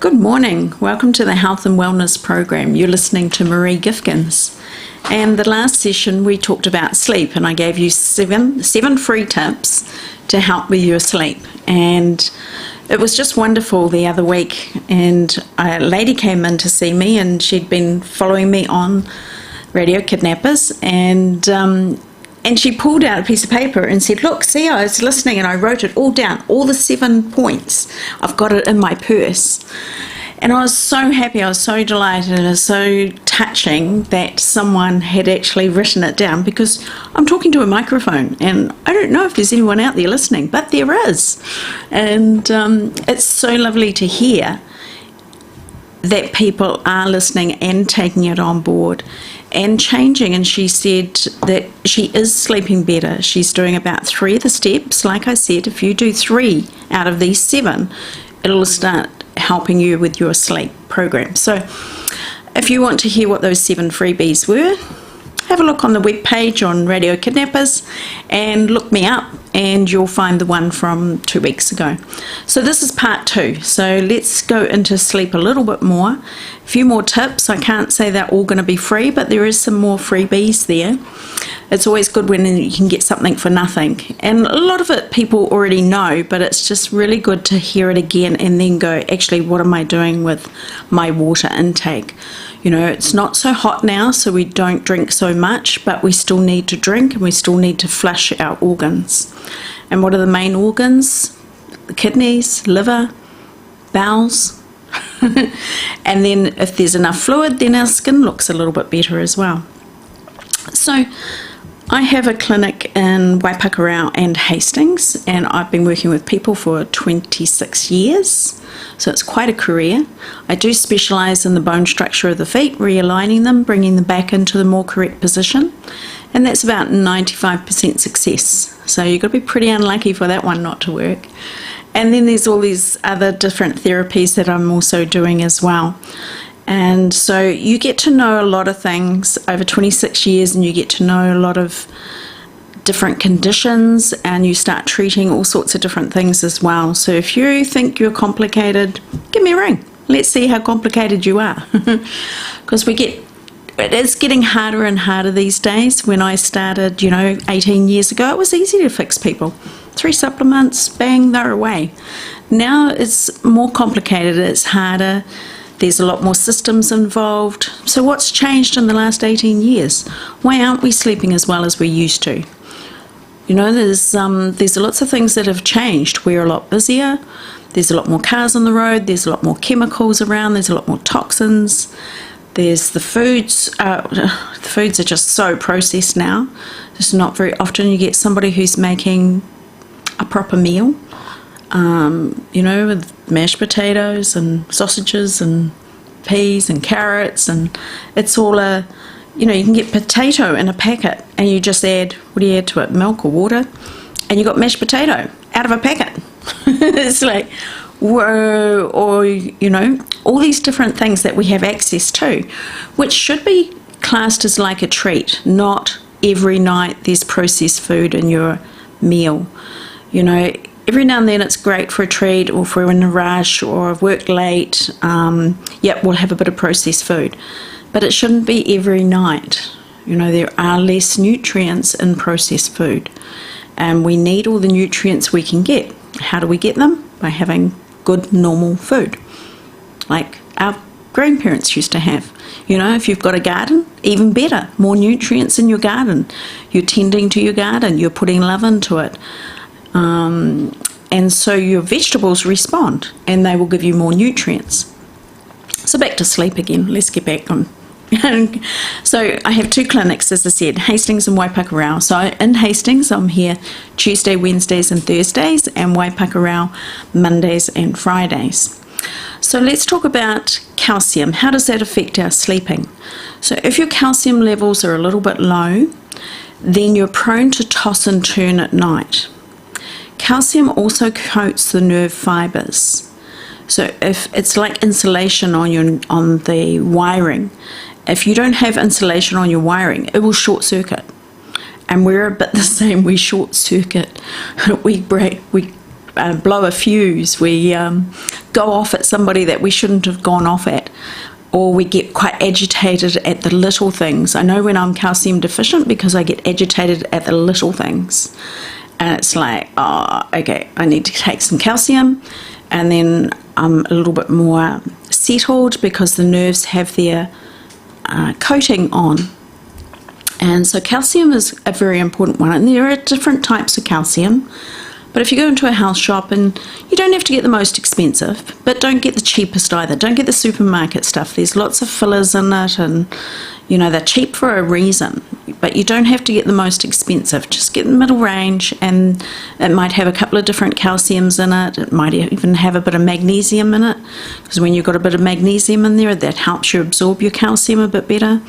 Good morning. Welcome to the Health and Wellness Program. You're listening to Maree Gifkins. And the last session we talked about sleep, and I gave you seven free tips to help with your sleep. And it was just wonderful the other week. And a lady came in to see me, and she'd been following me on Radio Kidnappers, and she pulled out a piece of paper and said, look, see, I was listening and I wrote it all down, all the 7 points. I've got it in my purse. And I was so happy, I was so delighted, and it was so touching that someone had actually written it down, because I'm talking to a microphone and I don't know if there's anyone out there listening, but there is. And it's so lovely to hear that people are listening and taking it on board and changing. And she said that she is sleeping better. She's doing about 3 of the steps. Like I said, if you do 3 out of these 7, it'll start helping you with your sleep program. So if you want to hear what those 7 freebies were, have a look on the webpage on Radio Kidnappers and look me up, and you'll find the one from 2 weeks ago. So this is part 2. So let's go into sleep a little bit more. A few more tips. I can't say they're all going to be free, but there is some more freebies there. It's always good when you can get something for nothing. And a lot of it people already know, but it's just really good to hear it again and then go, actually, what am I doing with my water intake? You know, it's not so hot now, so we don't drink so much, but we still need to drink and we still need to flush our organs. And what are the main organs? The kidneys, liver, bowels. And then if there's enough fluid, then our skin looks a little bit better as well. So I have a clinic in Waipakarau and Hastings, and I've been working with people for 26 years, so it's quite a career. I do specialise in the bone structure of the feet, realigning them, bringing them back into the more correct position, and that's about 95% success. So you've got to be pretty unlucky for that one not to work. And then there's all these other different therapies that I'm also doing as well. And so you get to know a lot of things over 26 years, and you get to know a lot of different conditions, and you start treating all sorts of different things as well. So if you think you're complicated, give me a ring. Let's see how complicated you are. Because it is getting harder and harder these days. When I started, 18 years ago, it was easy to fix people. 3 supplements, bang, they're away. Now it's more complicated, it's harder. There's a lot more systems involved. So what's changed in the last 18 years? Why aren't we sleeping as well as we used to? There's lots of things that have changed. We're a lot busier. There's a lot more cars on the road. There's a lot more chemicals around. There's a lot more toxins. There's the foods. The foods are just so processed now. It's not very often you get somebody who's making a proper meal. With mashed potatoes and sausages and peas and carrots, and it's all you can get potato in a packet, and you just add, what do you add to it, milk or water, and you got mashed potato out of a packet. It's like, whoa. Or, all these different things that we have access to, which should be classed as like a treat, not every night there's processed food in your meal. Every now and then it's great for a treat, or if we're in a rush or I've worked late, we'll have a bit of processed food. But it shouldn't be every night. There are less nutrients in processed food, and we need all the nutrients we can get. How do we get them? By having good normal food, like our grandparents used to have. If you've got a garden, even better, more nutrients in your garden. You're tending to your garden, you're putting love into it. And so your vegetables respond, and they will give you more nutrients. So back to sleep again. Let's get back on. So I have 2 clinics, as I said, Hastings and Waipakarau. So in Hastings, I'm here Tuesday, Wednesdays and Thursdays, and Waipakarau Mondays and Fridays. So let's talk about calcium. How does that affect our sleeping? So if your calcium levels are a little bit low, then you're prone to toss and turn at night. Calcium also coats the nerve fibers. So if it's like insulation on the wiring, if you don't have insulation on your wiring, it will short circuit. And we're a bit the same. We short circuit. We blow a fuse, we go off at somebody that we shouldn't have gone off at, or we get quite agitated at the little things. I know when I'm calcium deficient because I get agitated at the little things. And it's like, oh, okay, I need to take some calcium, and then I'm a little bit more settled because the nerves have their coating on. And so calcium is a very important one, and there are different types of calcium. But if you go into a health shop, and you don't have to get the most expensive, but don't get the cheapest either. Don't get the supermarket stuff. There's lots of fillers in it, and they're cheap for a reason. But you don't have to get the most expensive. Just get the middle range, and it might have a couple of different calciums in it. It might even have a bit of magnesium in it, because when you've got a bit of magnesium in there, that helps you absorb your calcium a bit better.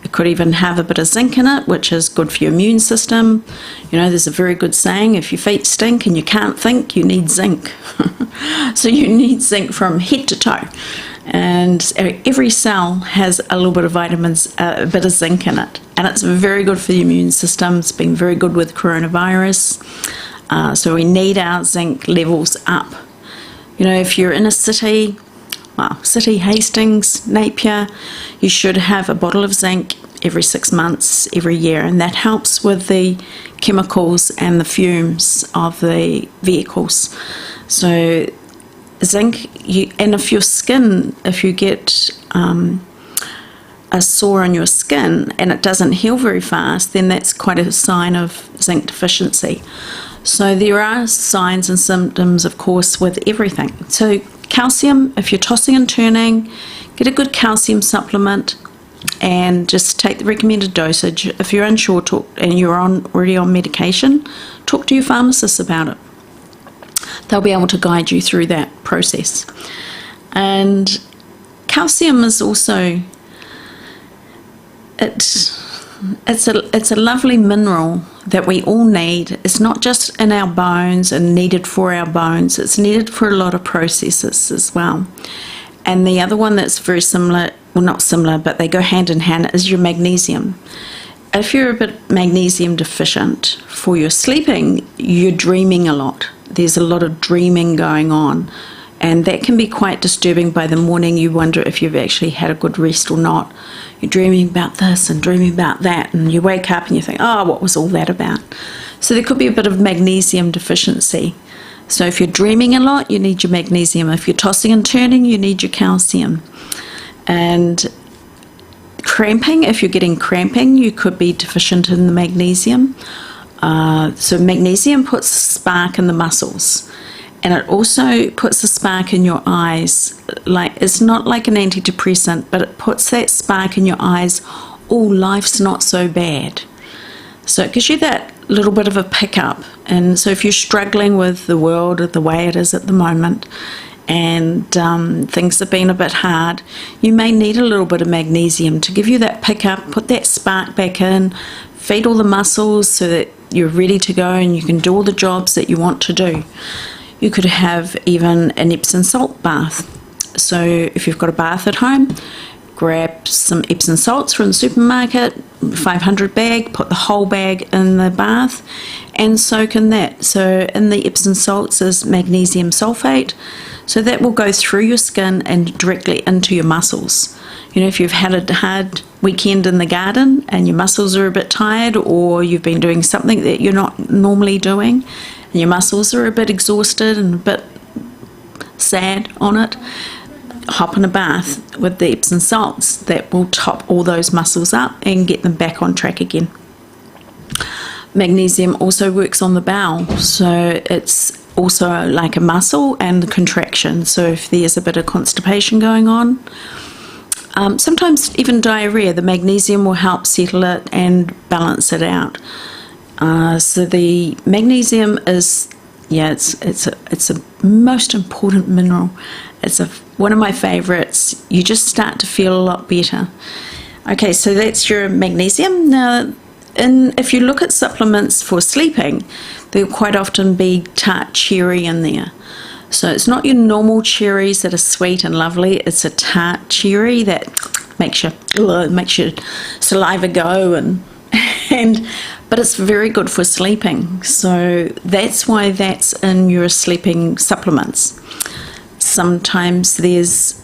It could even have a bit of zinc in it, which is good for your immune system. There's a very good saying, if your feet stink and you can't think, you need zinc. So you need zinc from head to toe. And every cell has a little bit of vitamins, a bit of zinc in it. And it's very good for the immune system. It's been very good with coronavirus. So we need our zinc levels up. If you're in a city, City, Hastings, Napier, you should have a bottle of zinc every 6 months, every year, and that helps with the chemicals and the fumes of the vehicles. So zinc, and if you get a sore on your skin and it doesn't heal very fast, then that's quite a sign of zinc deficiency. So there are signs and symptoms, of course, with everything. So calcium, if you're tossing and turning, get a good calcium supplement and just take the recommended dosage. If you're unsure and you're already on medication, talk to your pharmacist about it. They'll be able to guide you through that process. And calcium is also, it's a lovely mineral that we all need. It's not just in our bones and needed for our bones, it's needed for a lot of processes as well. And the other one that's very similar, well, not similar, but they go hand in hand, is your magnesium. If you're a bit magnesium deficient for your sleeping, you're dreaming a lot. There's a lot of dreaming going on, and that can be quite disturbing. By the morning you wonder if you've actually had a good rest or not. You're dreaming about this and dreaming about that, and you wake up and you think, oh, what was all that about? So there could be a bit of magnesium deficiency. So if you're dreaming a lot, you need your magnesium. If you're tossing and turning, you need your calcium. And cramping, if you're getting cramping, you could be deficient in the magnesium. So magnesium puts a spark in the muscles, and it also puts a spark in your eyes. It's not like an antidepressant, but it puts that spark in your eyes. Oh, life's not so bad. So it gives you that little bit of a pickup. And so if you're struggling with the world the way it is at the moment, and things have been a bit hard, you may need a little bit of magnesium to give you that pickup, put that spark back in, feed all the muscles so that you're ready to go and you can do all the jobs that you want to do. You could have even an Epsom salt bath. So if you've got a bath at home, grab some Epsom salts from the supermarket, 500 bag, put the whole bag in the bath and soak in that. So in the Epsom salts is magnesium sulfate, so that will go through your skin and directly into your muscles. If you've had a hard weekend in the garden and your muscles are a bit tired, or you've been doing something that you're not normally doing and your muscles are a bit exhausted and a bit sad on it, hop in a bath with the Epsom salts. That will top all those muscles up and get them back on track again. Magnesium also works on the bowel, so it's also like a muscle and the contraction. So if there's a bit of constipation going on, sometimes even diarrhea, the magnesium will help settle it and balance it out. So the magnesium is, it's a most important mineral. It's one of my favorites. You just start to feel a lot better. Okay, so that's your magnesium. Now, if you look at supplements for sleeping, there'll quite often be tart cherry in there. So it's not your normal cherries that are sweet and lovely. It's a tart cherry that makes your saliva go and But it's very good for sleeping. So that's why that's in your sleeping supplements. Sometimes there's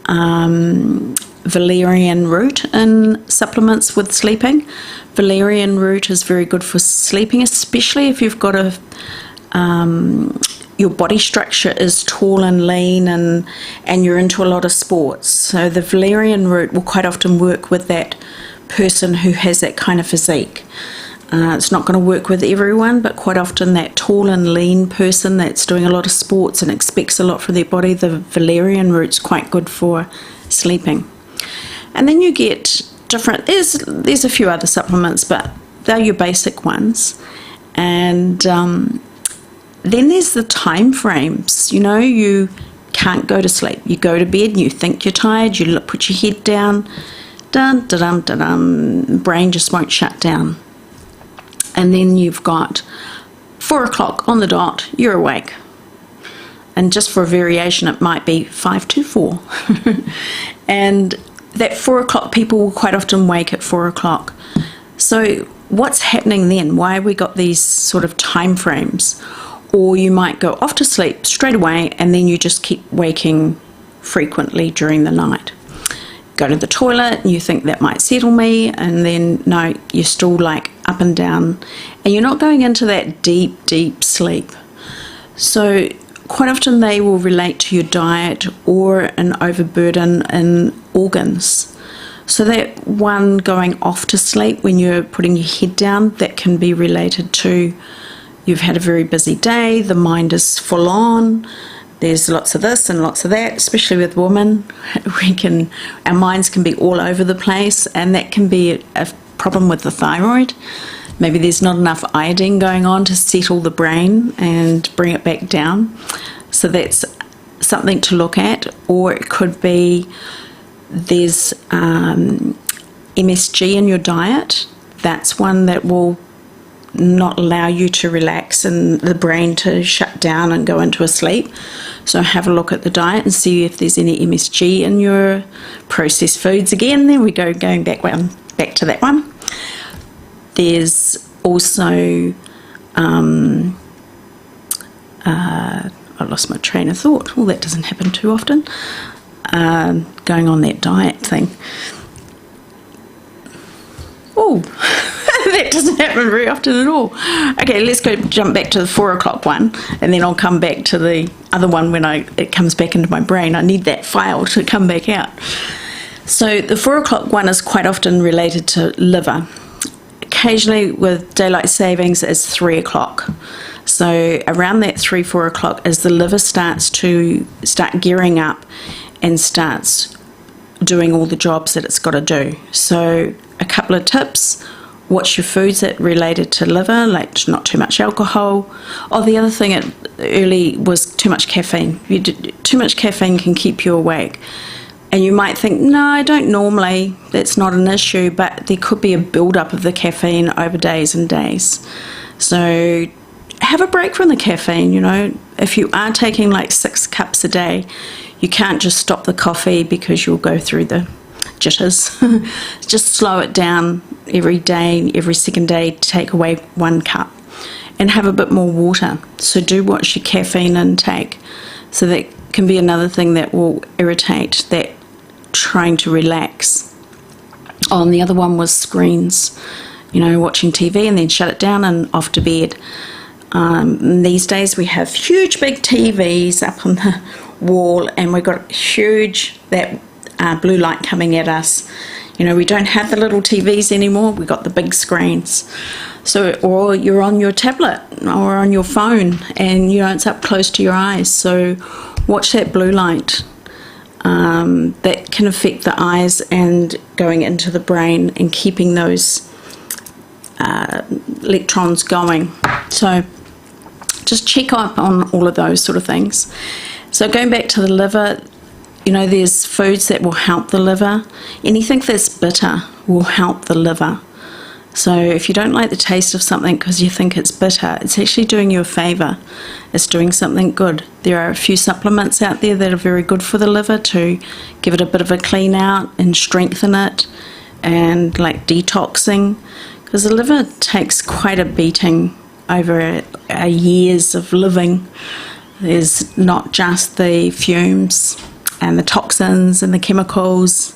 valerian root in supplements with sleeping. Valerian root is very good for sleeping, especially if you've got your body structure is tall and lean and you're into a lot of sports. So the valerian root will quite often work with that person who has that kind of physique. It's not going to work with everyone, but quite often that tall and lean person that's doing a lot of sports and expects a lot from their body, the valerian root's quite good for sleeping. And then you get different, there's a few other supplements, but they're your basic ones. And then there's the time frames. You can't go to sleep. You go to bed and you think you're tired, you put your head down, dun, dun, dun, dun, dun, brain just won't shut down. And then you've got 4 o'clock on the dot, you're awake. And just for a variation, it might be 5 to 4. And that 4 o'clock, people will quite often wake at 4 o'clock. So what's happening then? Why have we got these sort of time frames? Or you might go off to sleep straight away and then you just keep waking frequently during the night. Go to the toilet and you think that might settle me, and then no, you're still like up and down and you're not going into that deep sleep. So quite often they will relate to your diet or an overburden in organs. So that one going off to sleep when you're putting your head down, that can be related to you've had a very busy day, the mind is full on, there's lots of this and lots of that, especially with women. Our minds can be all over the place, and that can be a problem with the thyroid. Maybe there's not enough iodine going on to settle the brain and bring it back down. So that's something to look at. Or it could be there's MSG in your diet. That's one that will not allow you to relax and the brain to shut down and go into a sleep. So have a look at the diet and see if there's any MSG in your processed foods. Again, there we go, going back to that one. There's also I lost my train of thought. Well, that doesn't happen too often. Going on that diet thing. Oh, that doesn't happen very often at all. Okay, let's jump back to the 4 o'clock one, and then I'll come back to the other one when it comes back into my brain. I need that file to come back out. So the 4 o'clock one is quite often related to liver. Occasionally with daylight savings it's 3 o'clock. So around that 3-4 o'clock, as the liver starts gearing up and starts doing all the jobs that it's got to do. So a couple of tips: watch your foods that related to liver, like not too much alcohol. Oh, the other thing early was too much caffeine. Too much caffeine can keep you awake. And you might think, no, I don't normally, that's not an issue, but there could be a build-up of the caffeine over days and days. So have a break from the caffeine. If you are taking like 6 cups a day, you can't just stop the coffee because you'll go through the jitters. Just slow it down every day, every second day, take away 1 cup and have a bit more water. So do watch your caffeine intake. So that can be another thing that will irritate that trying to relax. Oh, and the other one was screens, watching TV and then shut it down and off to bed. These days we have huge big TVs up on the wall, and we've got huge blue light coming at us. We don't have the little TVs anymore, we've got the big screens. So, or you're on your tablet or on your phone and it's up close to your eyes. So watch that blue light. That can affect the eyes and going into the brain and keeping those electrons going. So just check up on all of those sort of things. So going back to the liver, there's foods that will help the liver. Anything that's bitter will help the liver. So if you don't like the taste of something because you think it's bitter, it's actually doing you a favour. It's doing something good. There are a few supplements out there that are very good for the liver to give it a bit of a clean out and strengthen it, and like detoxing because the liver takes quite a beating over years of living. There's not just the fumes and the toxins and the chemicals,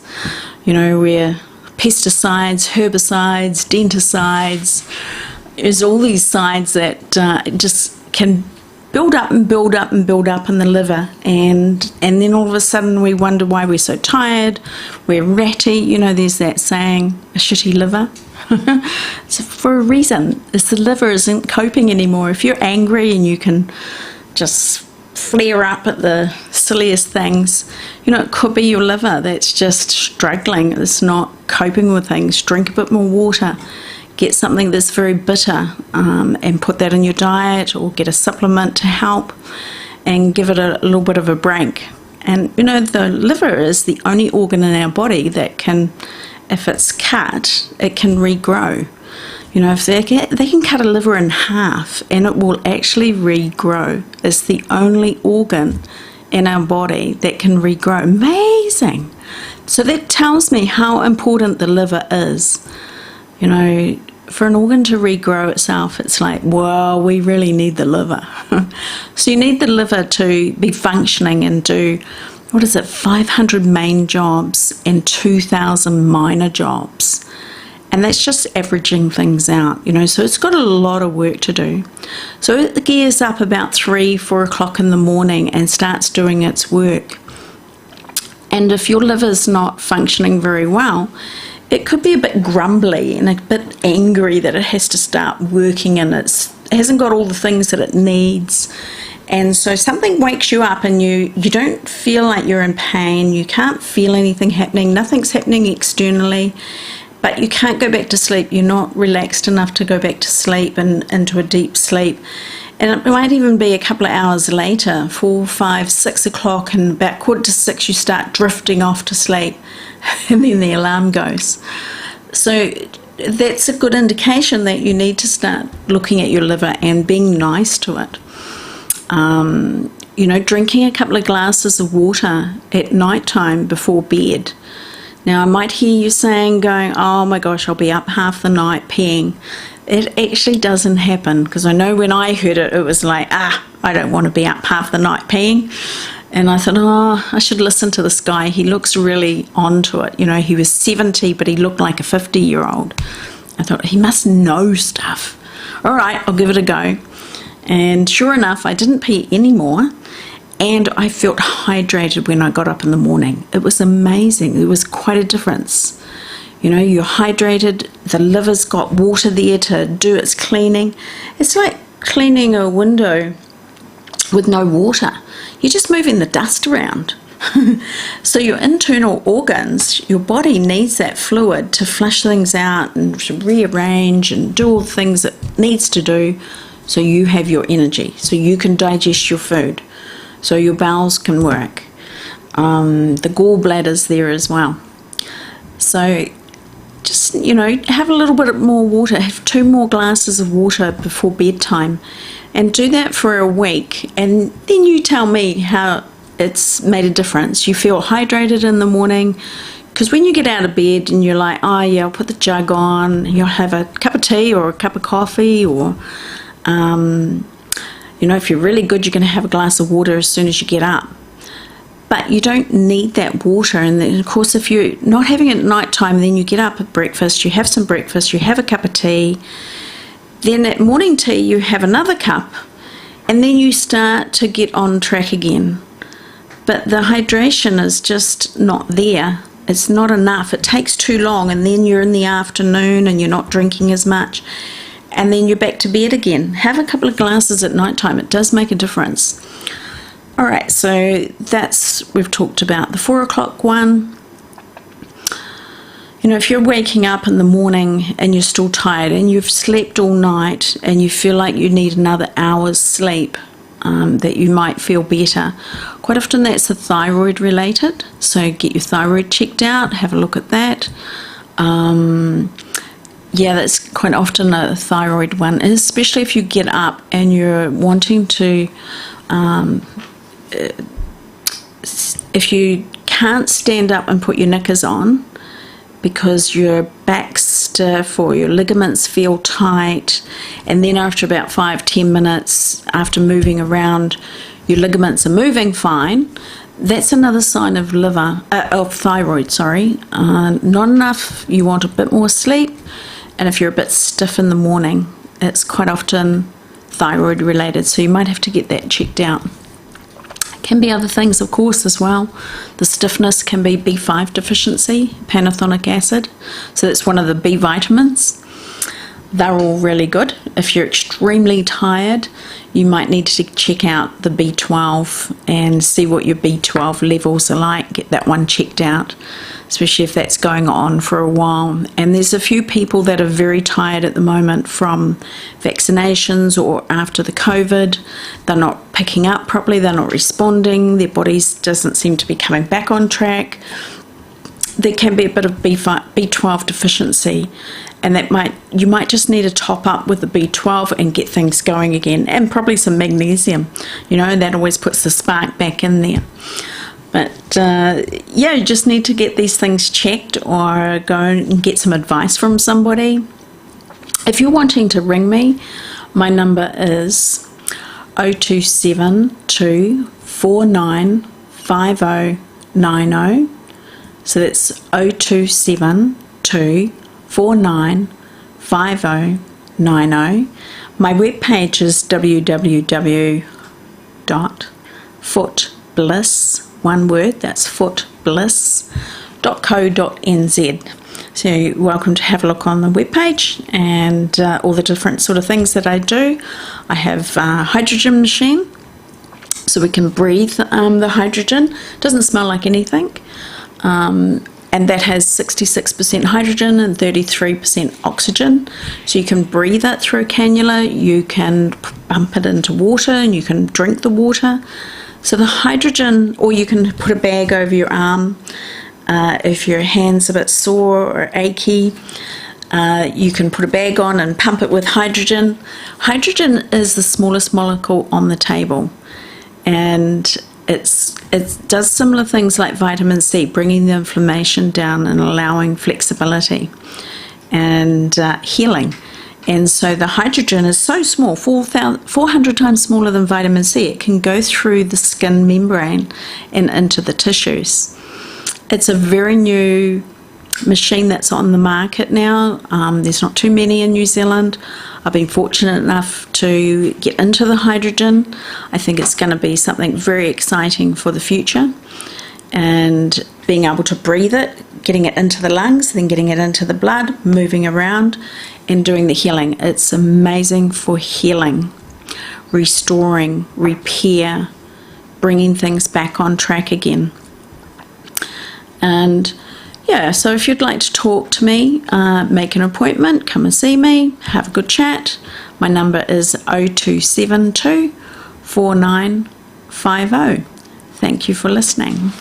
where pesticides, herbicides, denticides, there's all these sides that just can build up and build up and build up in the liver, and then all of a sudden we wonder why we're so tired, we're ratty. There's that saying, a shitty liver. It's for a reason. It's the liver isn't coping anymore. If you're angry and you can just flare up at the silliest things, it could be your liver that's just struggling. It's not coping with things. Drink a bit more water. Get something that's very bitter and put that in your diet, or get a supplement to help and give it a little bit of a break. And the liver is the only organ in our body that can, if it's cut, it can regrow. If they can cut a liver in half and it will actually regrow. It's the only organ in our body that can regrow. Amazing. So that tells me how important the liver is. For an organ to regrow itself, it's like, well, we really need the liver. So you need the liver to be functioning and do, 500 main jobs and 2,000 minor jobs. And that's just averaging things out, so it's got a lot of work to do. So it gears up about 4 o'clock in the morning and starts doing its work. And if your liver's not functioning very well, it could be a bit grumbly and a bit angry that it has to start working, and it hasn't got all the things that it needs. And so something wakes you up and you don't feel like you're in pain, you can't feel anything happening, nothing's happening externally, but you can't go back to sleep. You're not relaxed enough to go back to sleep and into a deep sleep. And it might even be a couple of hours later, 4, 5, 6 o'clock, and about 5:45 you start drifting off to sleep, and then the alarm goes. So that's a good indication that you need to start looking at your liver and being nice to it. Drinking a couple of glasses of water at night time before bed. Now, I might hear you going, oh my gosh, I'll be up half the night peeing. It actually doesn't happen, because I know when I heard it, it was like, I don't want to be up half the night peeing. And I thought, I should listen to this guy. He looks really onto it. He was 70, but he looked like a 50-year-old. I thought, he must know stuff. All right, I'll give it a go. And sure enough, I didn't pee anymore. And I felt hydrated when I got up in the morning. It was amazing. There was quite a difference. You're hydrated, the liver's got water there to do its cleaning. It's like cleaning a window with no water. You're just moving the dust around. So your internal organs, your body needs that fluid to flush things out and to rearrange and do all the things it needs to do, so you have your energy, so you can digest your food, so your bowels can work. The gallbladder's there as well. So just, have a little bit more water, have 2 more glasses of water before bedtime, and do that for a week, and then you tell me how it's made a difference. You feel hydrated in the morning, because when you get out of bed and you're like, oh yeah, I'll put the jug on, you'll have a cup of tea or a cup of coffee, or if you're really good, you're going to have a glass of water as soon as you get up. But you don't need that water. And then, of course, if you're not having it at night time, then you get up at breakfast, you have some breakfast, you have a cup of tea. Then at morning tea, you have another cup. And then you start to get on track again. But the hydration is just not there. It's not enough. It takes too long. And then you're in the afternoon and you're not drinking as much. And then you're back to bed again. Have a couple of glasses at night time. It does make a difference. All right, so we've talked about the 4 o'clock one. If you're waking up in the morning and you're still tired and you've slept all night and you feel like you need another hour's sleep, that you might feel better. Quite often that's the thyroid related. So get your thyroid checked out, have a look at that. That's quite often a thyroid one, especially if you get up and you're wanting to if you can't stand up and put your knickers on because your back's stiff or your ligaments feel tight, and then after about 5-10 minutes after moving around, your ligaments are moving fine, that's another sign of thyroid. Not enough, you want a bit more sleep, and if you're a bit stiff in the morning, it's quite often thyroid related, so you might have to get that checked out. Can be other things, of course, as well. The stiffness can be B5 deficiency, pantothenic acid, so that's one of the B vitamins. They're all really good. If you're extremely tired, you might need to check out the B12 and see what your B12 levels are like. Get that one checked out, especially if that's going on for a while. And there's a few people that are very tired at the moment from vaccinations or after the COVID. They're not picking up properly, they're not responding, their bodies doesn't seem to be coming back on track. There can be a bit of B12 deficiency, and you might just need to top up with the B12 and get things going again, and probably some magnesium. That always puts the spark back in there. But you just need to get these things checked or go and get some advice from somebody. If you're wanting to ring me, my number is 0272 495090. So that's 0272 495090. My webpage is www.footbliss, one word, that's footbliss.co.nz. So you're welcome to have a look on the webpage and all the different sort of things that I do. I have a hydrogen machine, so we can breathe the hydrogen. It doesn't smell like anything. And that has 66% hydrogen and 33% oxygen. So you can breathe it through a cannula, you can pump it into water, and you can drink the water. So the hydrogen, or you can put a bag over your arm if your hand's a bit sore or achy. You can put a bag on and pump it with hydrogen. Hydrogen is the smallest molecule on the table, and it does similar things like vitamin C, bringing the inflammation down and allowing flexibility and healing. And so the hydrogen is so small, 400 times smaller than vitamin C. It can go through the skin membrane and into the tissues. It's a very new machine that's on the market now. There's not too many in New Zealand. I've been fortunate enough to get into the hydrogen. I think it's going to be something very exciting for the future, and being able to breathe it, getting it into the lungs, then getting it into the blood, moving around and doing the healing. It's amazing for healing, restoring, repair, bringing things back on track again. And so if you'd like to talk to me, make an appointment, come and see me, have a good chat. My number is 0272 4950. Thank you for listening.